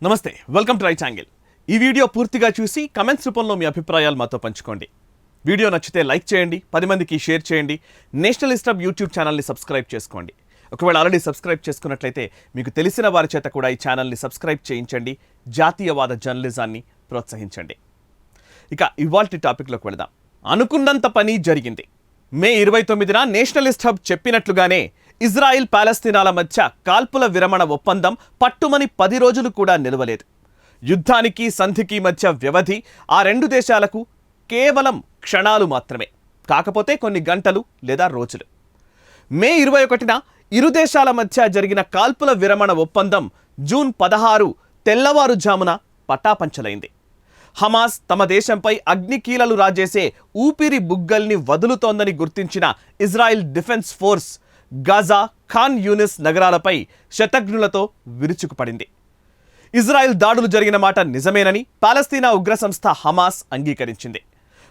నమస్తే, welcome to right angle. ఈ video పూర్తిగా చూసి కమెంట్స్ రూపంలో మీ అభిప్రాయాలు మాతో పంచుకోండి. వీడియో నచ్చితే లైక్ చేయండి, 10 మందికి షేర్ చేయండి. నేషనలిస్ట్ హబ్ యూట్యూబ్ ఛానల్ని సబ్స్క్రైబ్ చేసుకోండి. ఒకవేళ ఆల్రెడీ సబ్స్క్రైబ్ చేసుకున్నట్లయితే మీకు తెలిసిన వారి చేత కూడా ఈ ఛానల్ని సబ్స్క్రైబ్ చేయించండి. జాతీయవాద జర్నలిజాన్ని ప్రోత్సహించండి. ఇక ఇవాల్టి టాపిక్లోకి వెళదాం. అనుకున్నంత పని జరిగింది. మే 29న నేషనలిస్ట్ హబ్ చెప్పినట్లుగానే ఇజ్రాయిల్ పాలస్తీనాల మధ్య కాల్పుల విరమణ ఒప్పందం పట్టుమని 10 రోజులు కూడా నిలవలేదు. యుద్ధానికి సంధికి మధ్య వ్యవధి ఆ రెండు దేశాలకు కేవలం క్షణాలు మాత్రమే, కాకపోతే కొన్ని గంటలు లేదా రోజులు. మే 21న ఇరు దేశాల మధ్య జరిగిన కాల్పుల విరమణ ఒప్పందం జూన్ 16 తెల్లవారుజామున పటాపంచలైంది. హమాస్ తమ దేశంపై అగ్నికీలలు రాజేసే ఊపిరి బుగ్గల్ని వదులుతోందని గుర్తించిన Israel defence force Gaza, Khan Younis నగరాలపై శతఘ్నులతో విరుచుకుపడింది. ఇజ్రాయెల్ దాడులు జరిగిన మాట నిజమేనని పాలస్తీనా ఉగ్ర సంస్థ హమాస్ అంగీకరించింది.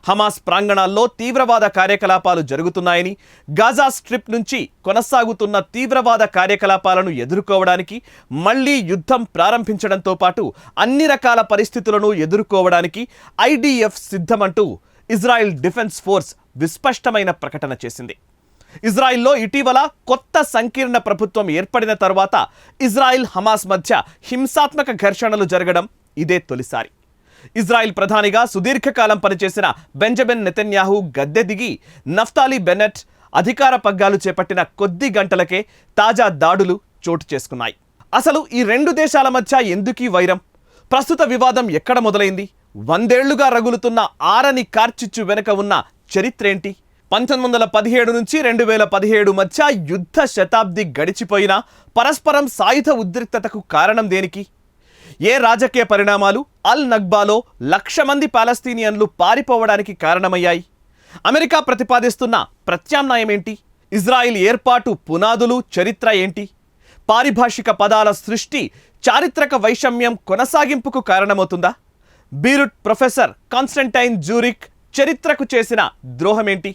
హమాస్ ప్రాంగణాల్లో తీవ్రవాద కార్యకలాపాలు జరుగుతున్నాయని, గాజా స్ట్రిప్ నుంచి కొనసాగుతున్న తీవ్రవాద కార్యకలాపాలను ఎదుర్కోవడానికి మళ్లీ యుద్ధం ప్రారంభించడంతో పాటు అన్ని రకాల పరిస్థితులను ఎదుర్కోవడానికి ఐడిఎఫ్ సిద్ధమంటూ ఇజ్రాయెల్ డిఫెన్స్ ఫోర్స్ విస్పష్టమైన ప్రకటన చేసింది. ఇజ్రాయిల్లో ఇటీవల కొత్త సంకీర్ణ ప్రభుత్వం ఏర్పడిన తర్వాత ఇజ్రాయిల్ హమాస్ మధ్య హింసాత్మక ఘర్షణలు జరగడం ఇదే తొలిసారి. ఇజ్రాయిల్ ప్రధానిగా సుదీర్ఘకాలం పనిచేసిన బెంజమిన్ నెతన్యాహు గద్దె దిగి నఫ్తాలీ బెనెట్ అధికార పగ్గాలు చేపట్టిన కొద్ది గంటలకే తాజా దాడులు చోటు చేసుకున్నాయి. అసలు ఈ రెండు దేశాల మధ్య ఎందుకీ వైరం? ప్రస్తుత వివాదం ఎక్కడ మొదలైంది? 100 ఏళ్లుగా రగులుతున్న ఆరని కార్చిచ్చు వెనుక ఉన్న చరిత్రేంటి? 1917 నుంచి 2017 మధ్య యుద్ధ శతాబ్ది గడిచిపోయినా పరస్పరం సాయుధ ఉద్రిక్తతకు కారణం దేనికి? ఏ రాజకీయ పరిణామాలు అల్ నగ్బాలో 1,00,000 మంది పాలస్తీనియన్లు పారిపోవడానికి కారణమయ్యాయి? అమెరికా ప్రతిపాదిస్తున్న ప్రత్యామ్నాయం ఏంటి? ఇజ్రాయిల్ ఏర్పాటు పునాదులు, చరిత్ర ఏంటి? పారిభాషిక పదాల సృష్టి చారిత్రక వైషమ్యం కొనసాగింపుకు కారణమవుతుందా? బీరుట్ ప్రొఫెసర్ కాన్స్టంటైన్ జూరిక్ చరిత్రకు చేసిన ద్రోహమేంటి?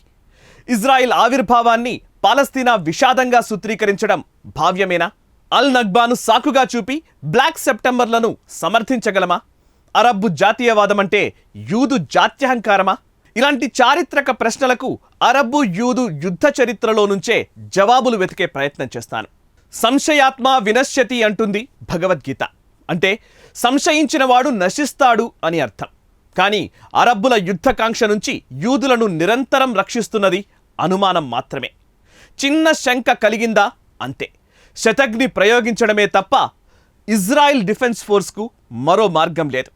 ఇజ్రాయిల్ ఆవిర్భావాన్ని పాలస్తీనా విషాదంగా సూత్రీకరించడం భావ్యమేనా? అల్ నగ్బాను సాకుగా చూపి బ్లాక్ సెప్టెంబర్లను సమర్థించగలమా? అరబ్బు జాతీయవాదం అంటే యూదు జాత్యహంకారమా? ఇలాంటి చారిత్రక ప్రశ్నలకు అరబ్బు యూదు యుద్ధ చరిత్రలో నుంచే జవాబులు వెతికే ప్రయత్నం చేస్తాను. సంశయాత్మ వినశ్యతి అంటుంది భగవద్గీత. అంటే సంశయించిన వాడు నశిస్తాడు అని అర్థం. కానీ అరబ్బుల యుద్ధకాంక్ష నుంచి యూదులను నిరంతరం రక్షిస్తున్నది అనుమానం మాత్రమే. చిన్న శంక కలిగిందా అంతే, శతఘ్ని ప్రయోగించడమే తప్ప ఇజ్రాయిల్ డిఫెన్స్ ఫోర్స్కు మరో మార్గం లేదు.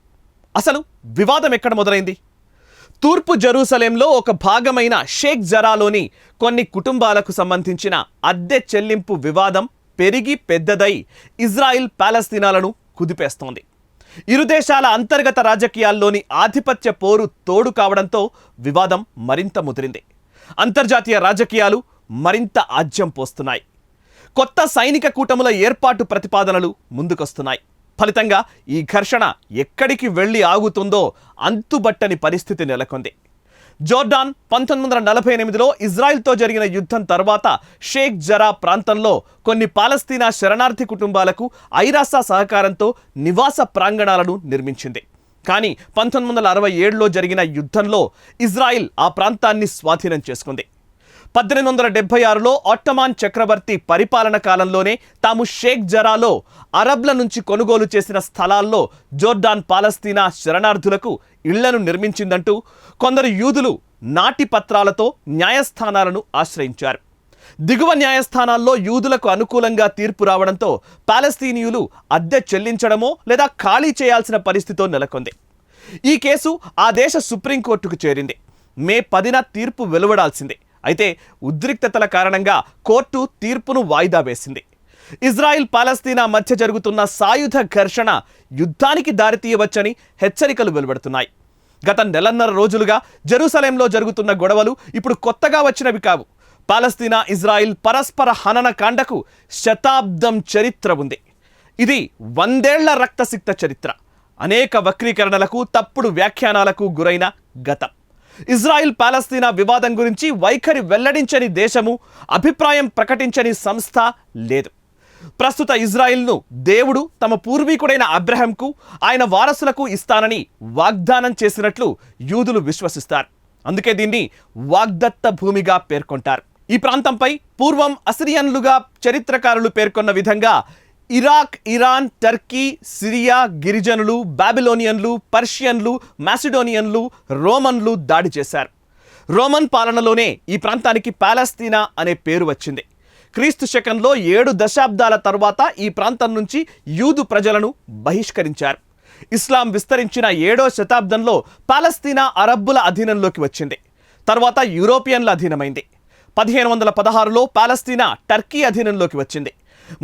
అసలు వివాదం ఎక్కడ మొదలైంది? తూర్పు జెరూసలేంలో ఒక భాగమైన షేక్ జరాలోని కొన్ని కుటుంబాలకు సంబంధించిన అద్దె చెల్లింపు వివాదం పెరిగి పెద్దదై ఇజ్రాయిల్ పాలస్తీనాలను కుదిపేస్తోంది. ఇరు దేశాల అంతర్గత రాజకీయాల్లోని ఆధిపత్య పోరు తోడు కావడంతో వివాదం మరింత ముదిరింది. అంతర్జాతీయ రాజకీయాలు మరింత ఆజ్యం పోస్తున్నాయి. కొత్త సైనిక కూటముల ఏర్పాటు ప్రతిపాదనలు ముందుకొస్తున్నాయి. ఫలితంగా ఈ ఘర్షణ ఎక్కడికి వెళ్ళి ఆగుతుందో అంతుబట్టని పరిస్థితి నెలకొంది. జోర్డాన్ 1948లో ఇజ్రాయిల్తో జరిగిన యుద్ధం తర్వాత షేక్ జరా ప్రాంతంలో కొన్ని పాలస్తీనా శరణార్థి కుటుంబాలకు ఐరాస సహకారంతో నివాస ప్రాంగణాలను నిర్మించింది. కానీ 1967లో జరిగిన యుద్ధంలో ఇజ్రాయిల్ ఆ ప్రాంతాన్ని స్వాధీనం చేసుకుంది. 1876లో ఆట్టమాన్ చక్రవర్తి పరిపాలన కాలంలోనే తాము షేక్ జరాలో అరబ్ల నుంచి కొనుగోలు చేసిన స్థలాల్లో జోర్డాన్ పాలస్తీనా శరణార్థులకు ఇళ్లను నిర్మించిందంటూ కొందరు యూదులు నాటి పత్రాలతో న్యాయస్థానాలను ఆశ్రయించారు. దిగువ న్యాయస్థానాల్లో యూదులకు అనుకూలంగా తీర్పు రావడంతో పాలస్తీనియులు అద్దె చెల్లించడమో లేదా ఖాళీ చేయాల్సిన పరిస్థితితో నెలకొంది. ఈ కేసు ఆ దేశ సుప్రీంకోర్టుకు చేరింది. మే 10న తీర్పు వెలువడాల్సింది. అయితే ఉద్రిక్తతల కారణంగా కోర్టు తీర్పును వాయిదా వేసింది. ఇజ్రాయిల్ పాలస్తీనా మధ్య జరుగుతున్న సాయుధ ఘర్షణ యుద్ధానికి దారితీయవచ్చని హెచ్చరికలు వెలువడుతున్నాయి. గత నెలన్నర రోజులుగా జెరూసలేంలో జరుగుతున్న గొడవలు ఇప్పుడు కొత్తగా వచ్చినవి కావు. పాలస్తీనా ఇజ్రాయిల్ పరస్పర హనన కాండకు శతాబ్దం చరిత్ర ఉంది. ఇది 100 ఏళ్ల రక్తసిక్త చరిత్ర. అనేక వక్రీకరణలకు, తప్పుడు వ్యాఖ్యానాలకు గురైన గతం. ఇజ్రాయిల్ పాలస్తీనా వివాదం గురించి వైఖరి వెల్లడించని దేశము, అభిప్రాయం ప్రకటించని సంస్థ లేదు. ప్రస్తుత ఇజ్రాయిల్ను దేవుడు తమ పూర్వీకుడైన అబ్రహాంకు ఆయన వారసులకు ఇస్తానని వాగ్దానం చేసినట్లు యూదులు విశ్వసిస్తారు. అందుకే దీన్ని వాగ్దత్త భూమిగా పేర్కొంటారు. ఈ ప్రాంతంపై పూర్వం అసిరియన్లుగా చరిత్రకారులు పేర్కొన్న విధంగా ఇరాక్, ఇరాన్, టర్కీ, సిరియా, గిరిజనులు, బాబిలోనియన్లు, పర్షియన్లు, మాసిడోనియన్లు, రోమన్లు దాడి చేశారు. రోమన్ పాలనలోనే ఈ ప్రాంతానికి పాలస్తీనా అనే పేరు వచ్చింది. క్రీస్తు శకంలో 7 దశాబ్దాల తర్వాత ఈ ప్రాంతం నుంచి యూదు ప్రజలను బహిష్కరించారు. ఇస్లాం విస్తరించిన 7వ శతాబ్దంలో పాలస్తీనా అరబ్బుల అధీనంలోకి వచ్చింది. తర్వాత యూరోపియన్ల అధీనమైంది. 1516లో పాలస్తీనా టర్కీ అధీనంలోకి వచ్చింది.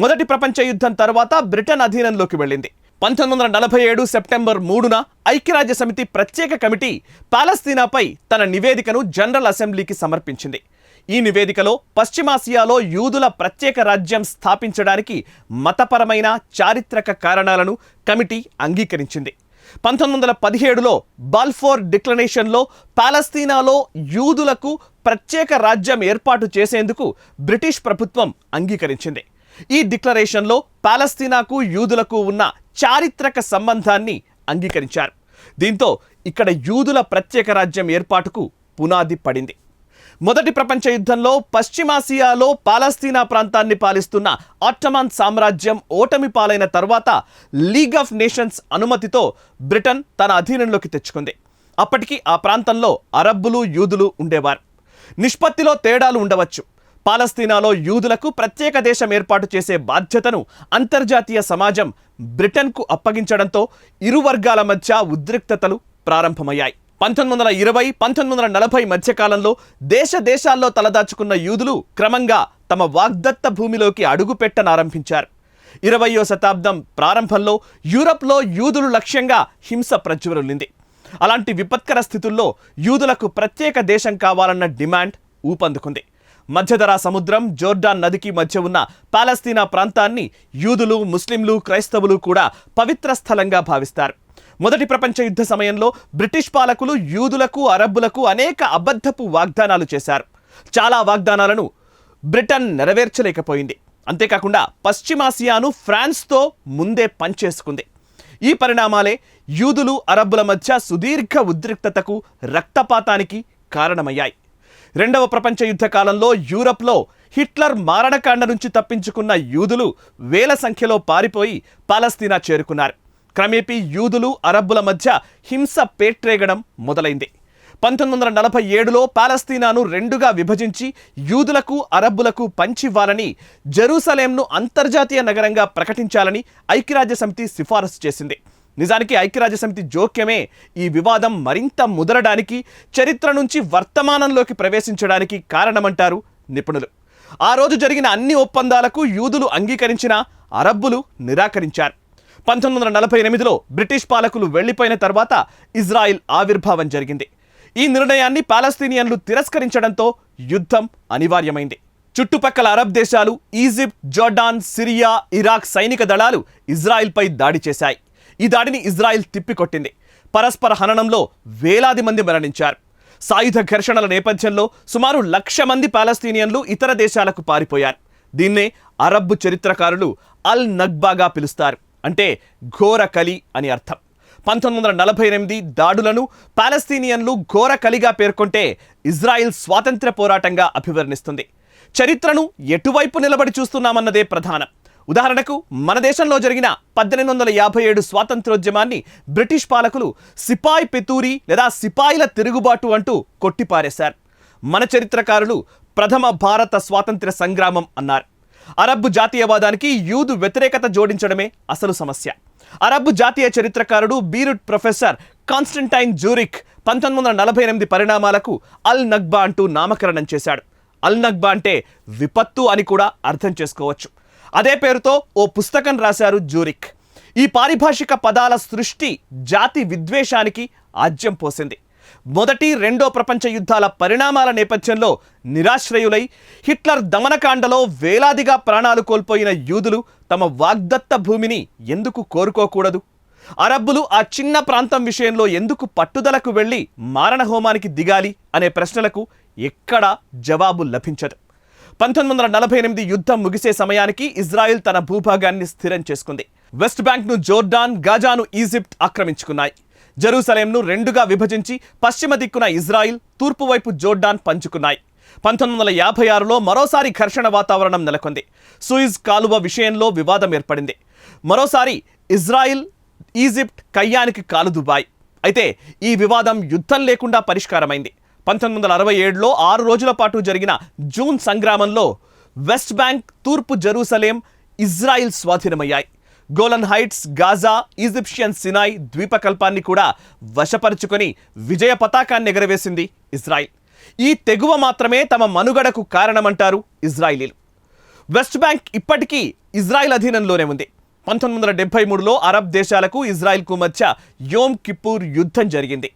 మొదటి ప్రపంచ యుద్ధం తర్వాత బ్రిటన్ అధీనంలోకి వెళ్ళింది. 1947 సెప్టెంబర్ 3న ఐక్యరాజ్య సమితి ప్రత్యేక కమిటీ పాలస్తీనాపై తన నివేదికను జనరల్ అసెంబ్లీకి సమర్పించింది. ఈ నివేదికలో పశ్చిమాసియాలో యూదుల ప్రత్యేక రాజ్యం స్థాపించడానికి మతపరమైన చారిత్రక కారణాలను కమిటీ అంగీకరించింది. 1917లో బాల్ఫోర్ డిక్లరేషన్లో పాలస్తీనాలో యూదులకు ప్రత్యేక రాజ్యం ఏర్పాటు చేసేందుకు బ్రిటిష్ ప్రభుత్వం అంగీకరించింది. ఈ డిక్లరేషన్లో పాలస్తీనాకు యూదులకు ఉన్న చారిత్రక సంబంధాన్ని అంగీకరించారు. దీంతో ఇక్కడ యూదుల ప్రత్యేక రాజ్యం ఏర్పాటుకు పునాది పడింది. మొదటి ప్రపంచ యుద్ధంలో పశ్చిమాసియాలో పాలస్తీనా ప్రాంతాన్ని పాలిస్తున్న ఆట్టమాన్ సామ్రాజ్యం ఓటమి పాలైన తర్వాత లీగ్ ఆఫ్ నేషన్స్ అనుమతితో బ్రిటన్ తన అధీనంలోకి తెచ్చుకుంది. అప్పటికి ఆ ప్రాంతంలో అరబ్బులు, యూదులు ఉండేవారు. నిష్పత్తిలో తేడాలు ఉండవచ్చు. పాలస్తీనాలో యూదులకు ప్రత్యేక దేశం ఏర్పాటు చేసే బాధ్యతను అంతర్జాతీయ సమాజం బ్రిటన్కు అప్పగించడంతో ఇరు వర్గాల మధ్య ఉద్రిక్తతలు ప్రారంభమయ్యాయి. 1920, 1940 మధ్యకాలంలో దేశాల్లో తలదాచుకున్న యూదులు క్రమంగా తమ వాగ్దత్త భూమిలోకి అడుగుపెట్టనారంభించారు. 20వ శతాబ్దం ప్రారంభంలో యూరప్లో యూదులు లక్ష్యంగా హింస ప్రజ్వరిల్లింది. అలాంటి విపత్కర స్థితుల్లో యూదులకు ప్రత్యేక దేశం కావాలన్న డిమాండ్ ఊపందుకుంది. మధ్యధరా సముద్రం, జోర్డాన్ నదికి మధ్య ఉన్న పాలస్తీనా ప్రాంతాన్ని యూదులు, ముస్లింలు, క్రైస్తవులు కూడా పవిత్ర స్థలంగా భావిస్తారు. మొదటి ప్రపంచ యుద్ధ సమయంలో బ్రిటిష్ పాలకులు యూదులకు, అరబ్బులకు అనేక అబద్ధపు వాగ్దానాలు చేశారు. చాలా వాగ్దానాలను బ్రిటన్ నెరవేర్చలేకపోయింది. అంతేకాకుండా పశ్చిమాసియాను ఫ్రాన్స్తో ముందే పంచేసుకుంది. ఈ పరిణామాలే యూదులు, అరబ్బుల మధ్య సుదీర్ఘ ఉద్రిక్తతకు, రక్తపాతానికి కారణమయ్యాయి. రెండవ ప్రపంచ యుద్ధ కాలంలో యూరప్లో హిట్లర్ మారణకాండ నుంచి తప్పించుకున్న యూదులు వేల సంఖ్యలో పారిపోయి పాలస్తీనా చేరుకున్నారు. క్రమేపీ యూదులు, అరబ్బుల మధ్య హింస పేట్రేగడం మొదలైంది. 1947లో పాలస్తీనాను రెండుగా విభజించి యూదులకు, అరబ్బులకు పంచివ్వాలని, జెరూసలేంను అంతర్జాతీయ నగరంగా ప్రకటించాలని ఐక్యరాజ్య సమితి సిఫారసు చేసింది. నిజానికి ఐక్యరాజ్య సమితి జోక్యమే ఈ వివాదం మరింత ముదరడానికి, చరిత్ర నుంచి వర్తమానంలోకి ప్రవేశించడానికి కారణమంటారు నిపుణులు. ఆ రోజు జరిగిన అన్ని ఒప్పందాలకు యూదులు అంగీకరించినా అరబ్బులు నిరాకరించారు. 1948లో బ్రిటిష్ పాలకులు వెళ్లిపోయిన తర్వాత ఇజ్రాయిల్ ఆవిర్భావం జరిగింది. ఈ నిర్ణయాన్ని పాలస్తీనియన్లు తిరస్కరించడంతో యుద్ధం అనివార్యమైంది. చుట్టుపక్కల అరబ్ దేశాలు, ఈజిప్ట్, జోర్డాన్, సిరియా, ఇరాక్ సైనిక దళాలు ఇజ్రాయిల్పై దాడి చేశాయి. ఈ దాడిని ఇజ్రాయిల్ తిప్పికొట్టింది. పరస్పర హననంలో వేలాది మంది మరణించారు. సాయుధ ఘర్షణల నేపథ్యంలో సుమారు 1,00,000 మంది పాలస్తీనియన్లు ఇతర దేశాలకు పారిపోయారు. దీన్నే అరబ్బు చరిత్రకారులు అల్ నగ్బాగా పిలుస్తారు. అంటే ఘోర కలి అని అర్థం. 1948 దాడులను పాలస్తీనియన్లు ఘోర కలిగా పేర్కొంటే ఇజ్రాయిల్ స్వాతంత్ర్య పోరాటంగా అభివర్ణిస్తుంది. చరిత్రను ఎటువైపు నిలబడి చూస్తున్నామన్నదే ప్రధానం. ఉదాహరణకు మన దేశంలో జరిగిన 1857 స్వాతంత్రోద్యమాన్ని బ్రిటిష్ పాలకులు సిపాయి పెతూరి లేదా సిపాయిల తిరుగుబాటు అంటూ కొట్టిపారేశారు. మన చరిత్రకారులు ప్రథమ భారత స్వాతంత్ర్య సంగ్రామం అన్నారు. అరబ్బు జాతీయవాదానికి యూదు వ్యతిరేకత జోడించడమే అసలు సమస్య. అరబ్బు జాతీయ చరిత్రకారుడు బీరుట్ ప్రొఫెసర్ కాన్స్టంటైన్ జూరిక్ 1948 పరిణామాలకు అల్ నగ్బా అంటూ నామకరణం చేశాడు. అల్ నగ్బా అంటే విపత్తు అని కూడా అర్థం చేసుకోవచ్చు. అదే పేరుతో ఓ పుస్తకం రాశారు జూరిక్. ఈ పారిభాషిక పదాల సృష్టి జాతి విద్వేషానికి ఆజ్యం పోసింది. మొదటి, రెండో ప్రపంచ యుద్ధాల పరిణామాల నేపథ్యంలో నిరాశ్రయులై హిట్లర్ దమనకాండలో వేలాదిగా ప్రాణాలు కోల్పోయిన యూదులు తమ వాగ్దత్త భూమిని ఎందుకు కోరుకోకూడదు? అరబ్బులు ఆ చిన్న ప్రాంతం విషయంలో ఎందుకు పట్టుదలకు వెళ్ళి మారణహోమానికి దిగాలి అనే ప్రశ్నలకు ఎక్కడా జవాబు లభించదు. 1948 యుద్ధం ముగిసే సమయానికి ఇజ్రాయెల్ తన భూభాగాన్ని స్థిరం చేసుకుంది. వెస్ట్ బ్యాంక్ను జోర్డాన్, గాజాను ఈజిప్ట్ ఆక్రమించుకున్నాయి. జెరూసలేంను రెండుగా విభజించి పశ్చిమ దిక్కున ఇజ్రాయిల్, తూర్పు వైపు జోర్డాన్ పంచుకున్నాయి. 1956లో మరోసారి ఘర్షణ వాతావరణం నెలకొంది. సూయిజ్ కాలువ విషయంలో వివాదం ఏర్పడింది. మరోసారి ఇజ్రాయిల్, ఈజిప్ట్ కయ్యానికి కాలుదుబాయి. అయితే ఈ వివాదం యుద్ధం లేకుండా పరిష్కారమైంది. 1967లో 6 రోజుల పాటు జరిగిన జూన్ సంగ్రామంలో వెస్ట్ బ్యాంక్, తూర్పు జెరూసలేం ఇజ్రాయిల్ స్వాధీనమయ్యాయి. Golan Heights, Gaza, Egyptian Sinai ద్వీపకల్పాన్ని కూడా వశపరుచుకొని విజయ పతాకాన్ని ఎగరవేసింది ఇజ్రాయిల్. ఈ తెగువ మాత్రమే తమ మనుగడకు కారణమంటారు ఇజ్రాయిలీలు. వెస్ట్ బ్యాంక్ ఇప్పటికీ ఇజ్రాయిల్ అధీనంలోనే ఉంది. 1973లో అరబ్ దేశాలకు ఇజ్రాయిల్కు మధ్య యోమ్ కిప్పూర్ యుద్ధం జరిగింది.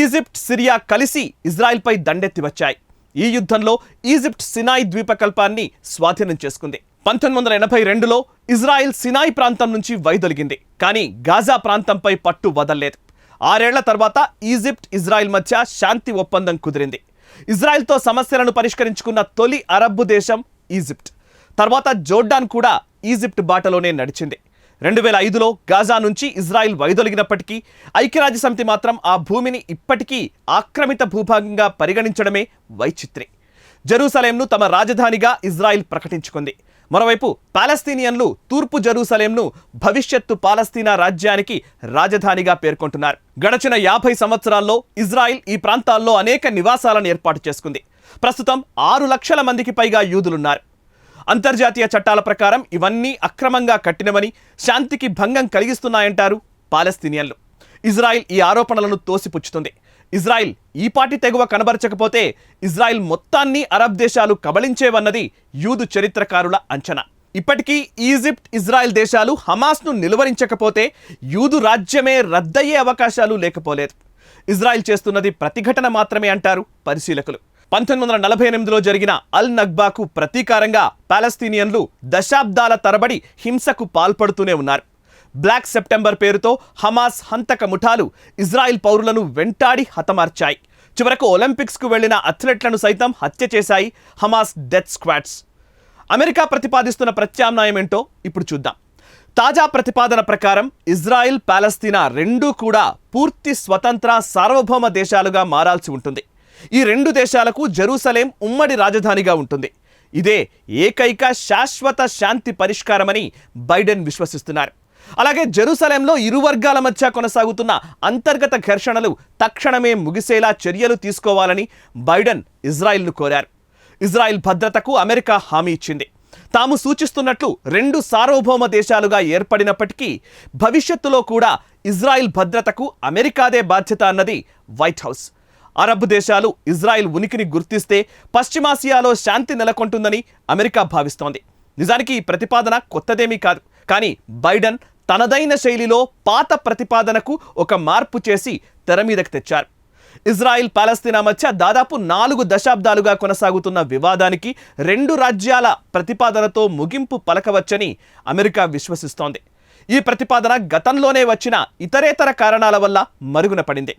ఈజిప్ట్, సిరియా కలిసి ఇజ్రాయిల్పై దండెత్తి వచ్చాయి. ఈ యుద్ధంలో ఈజిప్ట్ సినాయ్ ద్వీపకల్పాన్ని స్వాధీనం చేసుకుంది. 1982లో ఇజ్రాయిల్ సినాయ్ ప్రాంతం నుంచి వైదొలిగింది. కానీ గాజా ప్రాంతంపై పట్టు వదల్లేదు. 6 ఏళ్ల తర్వాత ఈజిప్ట్, ఇజ్రాయిల్ మధ్య శాంతి ఒప్పందం కుదిరింది. ఇజ్రాయిల్తో సమస్యలను పరిష్కరించుకున్న తొలి అరబ్ దేశం ఈజిప్ట్. తర్వాత జోర్డాన్ కూడా ఈజిప్ట్ బాటలోనే నడిచింది. 2005లో గాజా నుంచి ఇజ్రాయిల్ వైదొలిగినప్పటికీ ఐక్యరాజ్యసమితి మాత్రం ఆ భూమిని ఇప్పటికీ ఆక్రమిత భూభాగంగా పరిగణించడమే వైచిత్రి. జెరూసలేంను తమ రాజధానిగా ఇజ్రాయిల్ ప్రకటించుకుంది. మరోవైపు పాలస్తీనియన్లు తూర్పు జెరూసలేంను భవిష్యత్తు పాలస్తీనా రాజ్యానికి రాజధానిగా పేర్కొంటున్నారు. గడచిన 50 సంవత్సరాల్లో ఇజ్రాయిల్ ఈ ప్రాంతాల్లో అనేక నివాసాలను ఏర్పాటు చేసుకుంది. ప్రస్తుతం 6 లక్షల మందికి పైగా యూదులున్నారు. అంతర్జాతీయ చట్టాల ప్రకారం ఇవన్నీ అక్రమంగా కట్టినవని, శాంతికి భంగం కలిగిస్తున్నాయంటారు పాలస్తీనియన్లు. ఇజ్రాయిల్ ఈ ఆరోపణలను తోసిపుచ్చుతుంది. ఇజ్రాయిల్ ఈపాటి తెగువ కనబరచకపోతే ఇజ్రాయిల్ మొత్తాన్ని అరబ్ దేశాలు కబళించేవన్నది యూదు చరిత్రకారుల అంచనా. ఇప్పటికీ ఈజిప్ట్, ఇజ్రాయిల్ దేశాలు హమాస్ను నిలువరించకపోతే యూదు రాజ్యమే రద్దయ్యే అవకాశాలు లేకపోలేదు. ఇజ్రాయిల్ చేస్తున్నది ప్రతిఘటన మాత్రమే అంటారు పరిశీలకులు. 1948లో జరిగిన అల్ నగ్బాకు ప్రతీకారంగా పాలస్తీనియన్లు దశాబ్దాల తరబడి హింసకు పాల్పడుతూనే ఉన్నారు. బ్లాక్ సెప్టెంబర్ పేరుతో హమాస్ హంతక ముఠాలు ఇజ్రాయిల్ పౌరులను వెంటాడి హతమార్చాయి. చివరకు ఒలింపిక్స్కు వెళ్లిన అథ్లెట్లను సైతం హత్య చేశాయి హమాస్ డెత్ స్క్వాడ్స్. అమెరికా ప్రతిపాదిస్తున్న ప్రత్యామ్నాయం ఏంటో ఇప్పుడు చూద్దాం. తాజా ప్రతిపాదన ప్రకారం ఇజ్రాయిల్, పాలస్తీనా రెండూ కూడా పూర్తి స్వతంత్ర సార్వభౌమ దేశాలుగా మారాల్సి ఉంటుంది. ఈ 2 దేశాలకు జెరూసలేం ఉమ్మడి రాజధానిగా ఉంటుంది. ఇదే ఏకైక శాశ్వత శాంతి పరిష్కారమని బైడెన్ విశ్వసిస్తున్నారు. అలాగే జెరూసలేంలో ఇరు వర్గాల మధ్య కొనసాగుతున్న అంతర్గత ఘర్షణలు తక్షణమే ముగిసేలా చర్యలు తీసుకోవాలని బైడెన్ ఇజ్రాయిల్ను కోరారు. ఇజ్రాయిల్ భద్రతకు అమెరికా హామీ ఇచ్చింది. తాము సూచిస్తున్నట్లు 2 సార్వభౌమ దేశాలుగా ఏర్పడినప్పటికీ భవిష్యత్తులో కూడా ఇజ్రాయిల్ భద్రతకు అమెరికాదే బాధ్యత అన్నది వైట్ హౌస్. అరబ్ దేశాలు ఇజ్రాయిల్ ఉనికిని గుర్తిస్తే పశ్చిమాసియాలో శాంతి నెలకొంటుందని అమెరికా భావిస్తోంది. నిజానికి ఈ ప్రతిపాదన కొత్తదేమీ కాదు. కానీ బైడెన్ తనదైన శైలిలో పాత ప్రతిపాదనకు ఒక మార్పు చేసి తెర మీదకు తెచ్చారు. ఇజ్రాయిల్, పాలస్తీనా మధ్య దాదాపు 4 దశాబ్దాలుగా కొనసాగుతున్న వివాదానికి 2 రాజ్యాల ప్రతిపాదనతో ముగింపు పలకవచ్చని అమెరికా విశ్వసిస్తోంది. ఈ ప్రతిపాదన గతంలోనే వచ్చిన ఇతరేతర కారణాల వల్ల మరుగున పడింది.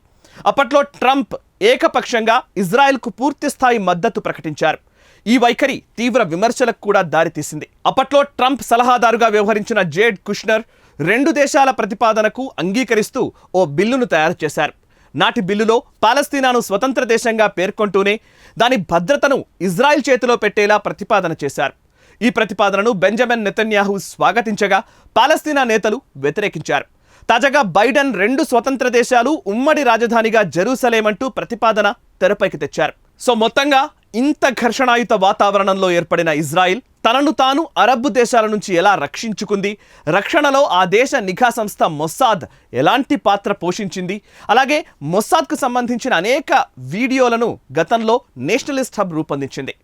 అప్పట్లో ట్రంప్ ఏకపక్షంగా ఇజ్రాయెల్కు పూర్తిస్థాయి మద్దతు ప్రకటించారు. ఈ వైఖరి తీవ్ర విమర్శలకు కూడా దారితీసింది. అప్పట్లో ట్రంప్ సలహాదారుగా వ్యవహరించిన జేడ్ కుష్నర్ 2 దేశాల ప్రతిపాదనకు అంగీకరిస్తూ ఓ బిల్లును తయారు చేశారు. నాటి బిల్లులో పాలస్తీనాను స్వతంత్ర దేశంగా పేర్కొంటూనే దాని భద్రతను ఇజ్రాయెల్ చేతిలో పెట్టేలా ప్రతిపాదన చేశారు. ఈ ప్రతిపాదనను బెంజమిన్ నెతన్యాహు స్వాగతించగా పాలస్తీనా నేతలు వ్యతిరేకించారు. తాజాగా బైడెన్ 2 స్వతంత్ర దేశాలు ఉమ్మడి రాజధానిగా జెరూసలేం అంటూ ప్రతిపాదన తెరపైకి తెచ్చారు. సో మొత్తంగా ఇంత ఘర్షణాయుత వాతావరణంలో ఏర్పడిన ఇజ్రాయిల్ తనను తాను అరబ్ దేశాల నుంచి ఎలా రక్షించుకుంది, రక్షణలో ఆ దేశ నిఘా సంస్థ మొస్సాద్ ఎలాంటి పాత్ర పోషించింది, అలాగే మొస్సాద్కు సంబంధించిన అనేక వీడియోలను గతంలో నేషనలిస్ట్ హబ్ రూపొందించింది.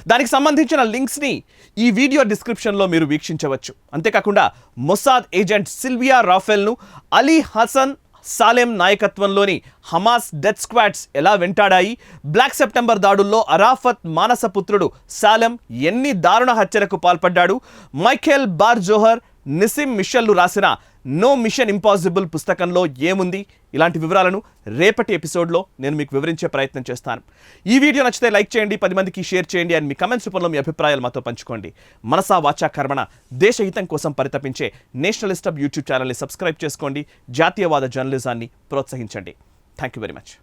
దానికి సంబంధించిన లింక్స్ని ఈ వీడియో డిస్క్రిప్షన్లో మీరు వీక్షించవచ్చు. అంతేకాకుండా మొస్సాద్ ఏజెంట్ సిల్వియా రాఫెల్ను అలీ హసన్ సాలెం నాయకత్వంలోని హమాస్ డెత్ స్క్వాడ్స్ ఎలా వెంటాడాయి, బ్లాక్ సెప్టెంబర్ దాడుల్లో అరాఫత్ మానసపుత్రుడు సాలెం ఎన్ని దారుణ హత్యలకు పాల్పడ్డాడు, మైఖేల్ బార్ జోహర్ నిసిమ్ మిషెల్లు రాసిన నో మిషన్ ఇంపాసిబుల్ పుస్తకంలో ఏముంది, ఇలాంటి వివరాలను రేపటి ఎపిసోడ్లో నేను మీకు వివరించే ప్రయత్నం చేస్తాను. ఈ వీడియో నచ్చితే లైక్ చేయండి, 10 మందికి షేర్ చేయండి అండ్ మీ కమెంట్స్ రూపంలో మీ అభిప్రాయాలు మాతో పంచుకోండి. మనసా వాచా కర్మణ దేశహితం కోసం పరితపించే నేషనలిస్ట్ హబ్ యూట్యూబ్ ఛానల్ని సబ్స్క్రైబ్ చేసుకోండి. జాతీయవాద జర్నలిజాన్ని ప్రోత్సహించండి. Thank you very much.